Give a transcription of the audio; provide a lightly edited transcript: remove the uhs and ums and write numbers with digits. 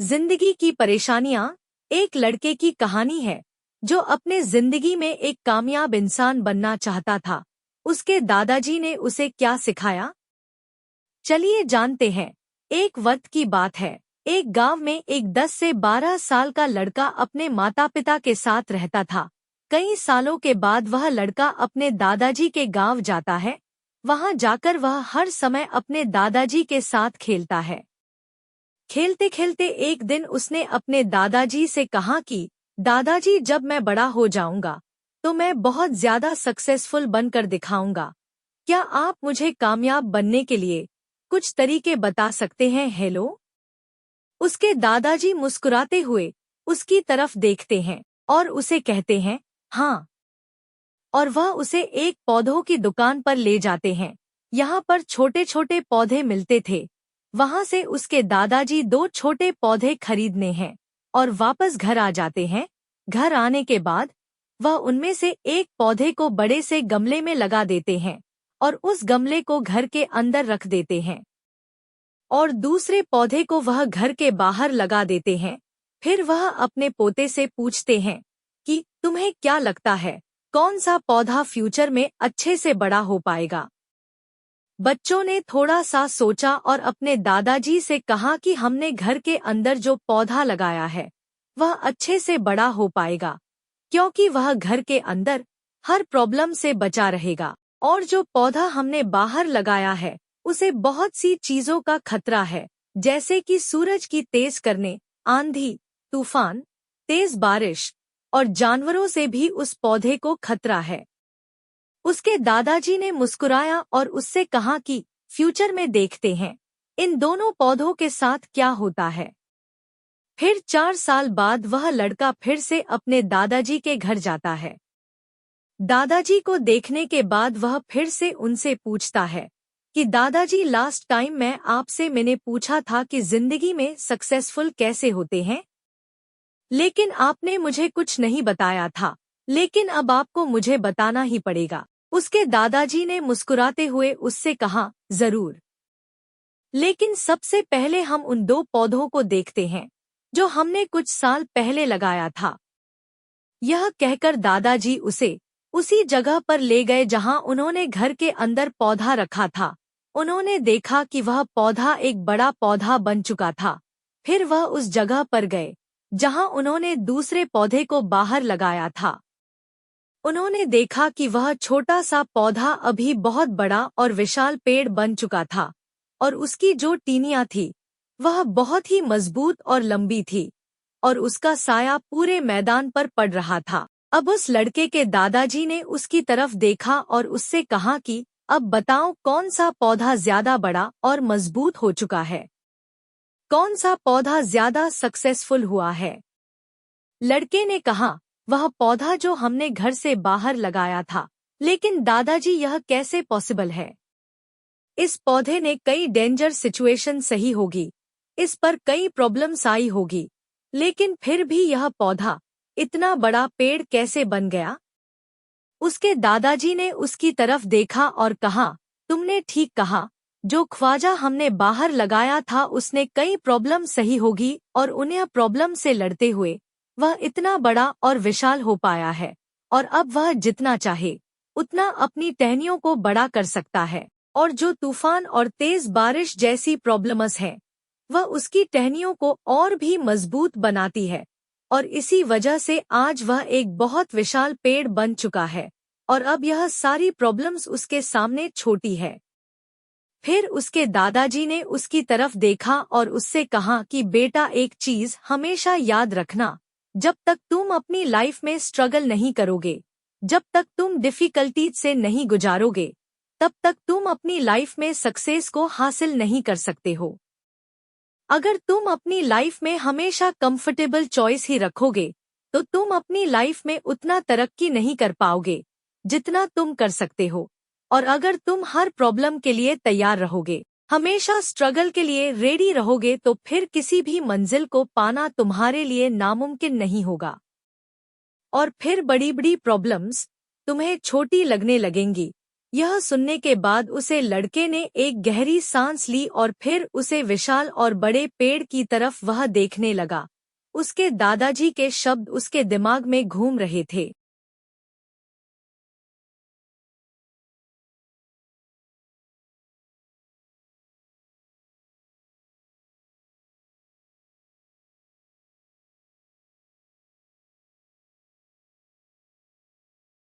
जिंदगी की परेशानियां एक लड़के की कहानी है जो अपने जिंदगी में एक कामयाब इंसान बनना चाहता था। उसके दादाजी ने उसे क्या सिखाया, चलिए जानते हैं। एक वक्त की बात है। एक गांव में एक 10 से 12 साल का लड़का अपने माता पिता के साथ रहता था। कई सालों के बाद वह लड़का अपने दादाजी के गांव जाता है। वहां जाकर वह हर समय अपने दादाजी के साथ खेलता है। खेलते खेलते एक दिन उसने अपने दादाजी से कहा कि दादाजी, जब मैं बड़ा हो जाऊंगा तो मैं बहुत ज्यादा सक्सेसफुल बनकर दिखाऊंगा। क्या आप मुझे कामयाब बनने के लिए कुछ तरीके बता सकते हैं? हेलो। उसके दादाजी मुस्कुराते हुए उसकी तरफ देखते हैं और उसे कहते हैं हाँ, और वह उसे एक पौधों की दुकान पर ले जाते हैं। यहाँ पर छोटे छोटे पौधे मिलते थे। वहां से उसके दादाजी 2 छोटे पौधे खरीदने हैं और वापस घर आ जाते हैं। घर आने के बाद वह उनमें से एक पौधे को बड़े से गमले में लगा देते हैं और उस गमले को घर के अंदर रख देते हैं और दूसरे पौधे को वह घर के बाहर लगा देते हैं। फिर वह अपने पोते से पूछते हैं कि तुम्हें क्या लगता है, कौन सा पौधा फ्यूचर में अच्छे से बड़ा हो पाएगा? बच्चों ने थोड़ा सा सोचा और अपने दादाजी से कहा कि हमने घर के अंदर जो पौधा लगाया है वह अच्छे से बड़ा हो पाएगा, क्योंकि वह घर के अंदर हर प्रॉब्लम से बचा रहेगा। और जो पौधा हमने बाहर लगाया है उसे बहुत सी चीजों का खतरा है, जैसे कि सूरज की तेज करने, आंधी, तूफान, तेज बारिश और जानवरों से भी उस पौधे को खतरा है। उसके दादाजी ने मुस्कुराया और उससे कहा कि फ्यूचर में देखते हैं इन दोनों पौधों के साथ क्या होता है। फिर 4 साल बाद वह लड़का फिर से अपने दादाजी के घर जाता है। दादाजी को देखने के बाद वह फिर से उनसे पूछता है कि दादाजी, लास्ट टाइम मैंने पूछा था कि जिंदगी में सक्सेसफुल कैसे होते हैं, लेकिन आपने मुझे कुछ नहीं बताया था, लेकिन अब आपको मुझे बताना ही पड़ेगा। उसके दादाजी ने मुस्कुराते हुए उससे कहा, जरूर, लेकिन सबसे पहले हम उन 2 पौधों को देखते हैं जो हमने कुछ साल पहले लगाया था। यह कहकर दादाजी उसे उसी जगह पर ले गए जहां उन्होंने घर के अंदर पौधा रखा था। उन्होंने देखा कि वह पौधा एक बड़ा पौधा बन चुका था। फिर वह उस जगह पर गए जहां उन्होंने दूसरे पौधे को बाहर लगाया था। उन्होंने देखा कि वह छोटा सा पौधा अभी बहुत बड़ा और विशाल पेड़ बन चुका था और उसकी जो टहनियां थी वह बहुत ही मजबूत और लंबी थी और उसका साया पूरे मैदान पर पड़ रहा था। अब उस लड़के के दादाजी ने उसकी तरफ देखा और उससे कहा कि अब बताओ, कौन सा पौधा ज्यादा बड़ा और मजबूत हो चुका है, कौन सा पौधा ज्यादा सक्सेसफुल हुआ है? लड़के ने कहा, वह पौधा जो हमने घर से बाहर लगाया था। लेकिन दादाजी, यह कैसे पॉसिबल है? इस पौधे ने कई डेंजर सिचुएशन सही होगी, इस पर कई प्रॉब्लम्स आई होगी, लेकिन फिर भी यह पौधा इतना बड़ा पेड़ कैसे बन गया? उसके दादाजी ने उसकी तरफ देखा और कहा, तुमने ठीक कहा, जो ख्वाजा हमने बाहर लगाया था उसने कई प्रॉब्लम सही होगी और उन्हें प्रॉब्लम से लड़ते हुए वह इतना बड़ा और विशाल हो पाया है और अब वह जितना चाहे उतना अपनी टहनियों को बड़ा कर सकता है। और जो तूफान और तेज बारिश जैसी प्रॉब्लम्स हैं वह उसकी टहनियों को और भी मजबूत बनाती है और इसी वजह से आज वह एक बहुत विशाल पेड़ बन चुका है और अब यह सारी प्रॉब्लम्स उसके सामने छोटी है। फिर उसके दादाजी ने उसकी तरफ देखा और उससे कहा कि बेटा, एक चीज हमेशा याद रखना, जब तक तुम अपनी लाइफ में स्ट्रगल नहीं करोगे, जब तक तुम डिफिकल्टीज से नहीं गुजारोगे, तब तक तुम अपनी लाइफ में सक्सेस को हासिल नहीं कर सकते हो। अगर तुम अपनी लाइफ में हमेशा कंफर्टेबल चॉइस ही रखोगे तो तुम अपनी लाइफ में उतना तरक्की नहीं कर पाओगे जितना तुम कर सकते हो। और अगर तुम हर प्रॉब्लम के लिए तैयार रहोगे, हमेशा स्ट्रगल के लिए रेडी रहोगे, तो फिर किसी भी मंजिल को पाना तुम्हारे लिए नामुमकिन नहीं होगा और फिर बड़ी बड़ी प्रॉब्लम्स तुम्हें छोटी लगने लगेंगी यह सुनने के बाद उसे लड़के ने एक गहरी सांस ली और फिर उसे विशाल और बड़े पेड़ की तरफ वह देखने लगा। उसके दादाजी के शब्द उसके दिमाग में घूम रहे थे।